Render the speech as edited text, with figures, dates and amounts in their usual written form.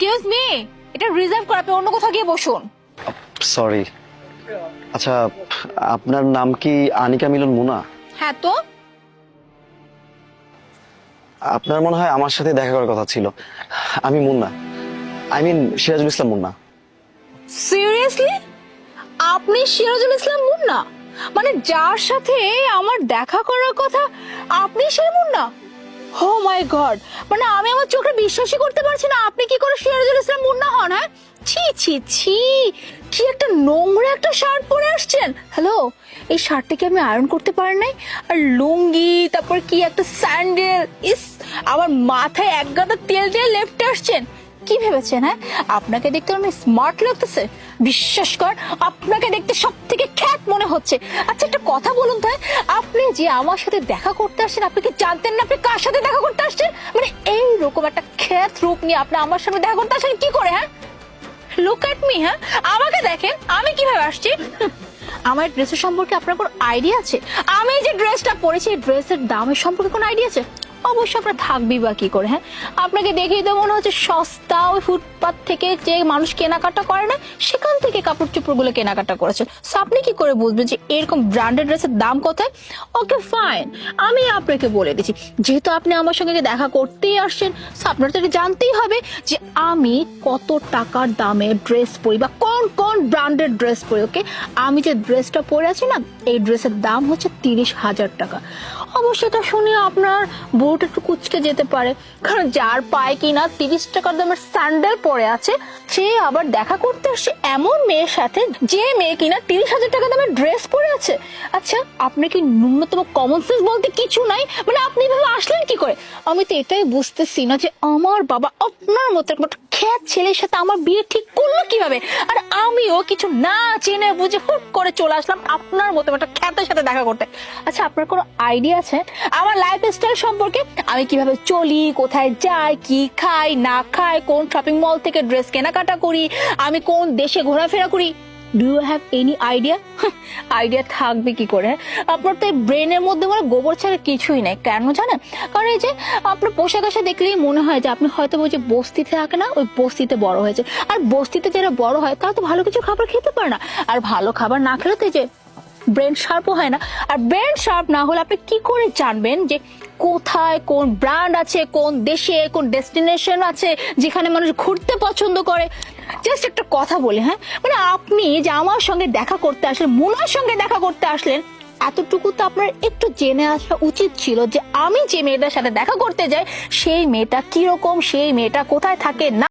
Excuse me, এটা reserve করা, আপনি অন্য কোথাও গিয়ে বসুন। সরি। আচ্ছা, আপনার নাম কি আনিকা মিলন মুনা? হ্যাঁ তো আপনার মনে হয় আমার সাথে দেখা করার কথা ছিল। আমি Munna, I mean Sirajul Islam Munna. Seriously আপনি সিরাজুল ইসলাম মুন্না? মানে যার সাথে আমার দেখা করার কথা আপনি সেই মুন্না? ও মাই গড, মানে আমি আমার চোখে বিশ্বাসই করতে পারছি না। আপনি কি করে সিরাজুল ইসলাম মুন্না হন? হ্যাঁ, ছি ছি ছি, কি একটা নোংরা একটা শার্ট পরে আসছেন। হ্যালো, এই শার্টটা কি আমি আয়রন করতে পারেন নাই? আর লুঙ্গি, তারপর কি একটা স্যান্ডেল, ইস আমার মাথায় এক গাদা তেল দিয়ে লেফটে আসছেন। কি ভেবেছেন? হ্যাঁ, আপনাকে দেখতে অনেক স্মার্ট লাগতেছে। বিশ্বাস কর, আপনাকে দেখতে সব থেকে খ্যাত মনে হচ্ছে। আচ্ছা একটা কথা বলুন তো, আপনি যে আমার সাথে দেখা করতে আসছেন, আপনি কি জানতেন না আপনি কার সাথে দেখা করতে আসছেন? মানে এইরকম একটা খ্যাত রূপ নিয়ে আপনি আমার সাথে দেখা করতে আসেন কি করে? হ্যাঁ, লুক এট মি, হ্যাঁ আমাকে দেখেন আমি কিভাবে আসছি। আমার ড্রেসের সম্পর্কে আপনার কোনো আইডিয়া আছে? আমি যে ড্রেসটা পরেছি এই ড্রেসের দামের সম্পর্কে কোনো আইডিয়া আছে? অবশ্যই আপনার থাকবেই বা কি করে। হ্যাঁ, আপনাকে দেখেই তো মনে হচ্ছে সস্তা ওই ফুটপাত থেকে যে মানুষ কেনাকাটা করে না সেখান থেকে কাপড় চোপড় গুলো কেনাকাটা করেছেন। সো আপনি কি করে বুঝবেন যে এরকম ব্র্যান্ডেড ড্রেসের দাম কোথায়? ওকে ফাইন, আমি আপনাকে বলে দিচ্ছি, যেহেতু আপনি আমার সঙ্গে দেখা করতেই আসছেন, সো আপনার তো এটা জানতেই হবে যে আমি কত টাকার দামের ড্রেস পরি বা কোন কোন ব্র্যান্ডেড ড্রেস পরি। ওকে, আমি যে ড্রেসটা পরে আছি না, এই ড্রেসের দাম হচ্ছে 30,000 টাকা। অবশ্যই এটা শুনে আপনার বুট একটু কুচকে যেতে পারে, কারণ যার পায়ে কিনা 30 টাকার দামের স্যান্ডেল পরে আছে সে আবার দেখা করতে আসছে এমন মেয়ের সাথে যে মেয়ে কিনা 30,000 টাকা দামের ড্রেস পরে আছে। আচ্ছা আপনার কি ন্যূনতম কমন সেন্স বলতে কিছু নাই? মানে আপনি এভাবে আসলেন কি করে? আমি তো এটাই বুঝতেছি না যে আমার বাবা আপনার মতো একটা খ্যাত ছেলের সাথে আমার বিয়ে ঠিক করলো কিভাবে, আর আমিও কিছু না জেনে বুঝে হুট করে চলে আসলাম আপনার মতো একটা খ্যাতের সাথে দেখা করতে। আচ্ছা আপনার কোনো আইডিয়া আছে আমার লাইফস্টাইল সম্পর্কে? আমি কিভাবে চলি, কোথায় যাই, কি খাই না খাই, কোন শপিং মল থেকে ড্রেস কেনাকাটা করি, আমি কোন দেশে ঘোরাফেরা করি? Do you have any idea? Idea থাকবে কি করে? আপনার তো ব্রেনের মধ্যে মানে গোবর ছাড়া কিছুই নাই। কেন জানেন? কারণ এই যে আপনার পোশাক আশাক দেখলেই মনে হয় যে আপনি হয়তো ওই যে বস্তিতে থাকে না, ওই বস্তিতে বড় হয়েছে। আর বস্তিতে যারা বড় হয় তারা তো ভালো কিছু খাবার খেতে পারে না, আর ভালো খাবার না খেলে তো এই যে ব্রেন শার্পও হয় না। আর ব্রেন শার্প না হলে আপনি কি করে জানবেন যে কোথায় কোন ব্র্যান্ড আছে, কোন দেশে কোন ডেস্টিনেশন আছে যেখানে মানুষ ঘুরতে পছন্দ করে? জাস্ট একটা কথা বলি, হ্যাঁ মানে আপনি যে আমার সঙ্গে দেখা করতে আসলেন, মুনার সঙ্গে দেখা করতে আসলেন, এতটুকু তো আপনার একটু জেনে আসা উচিত ছিল যে আমি যে মেয়েটার সাথে দেখা করতে যাই সেই মেয়েটা কিরকম, সেই মেয়েটা কোথায় থাকে না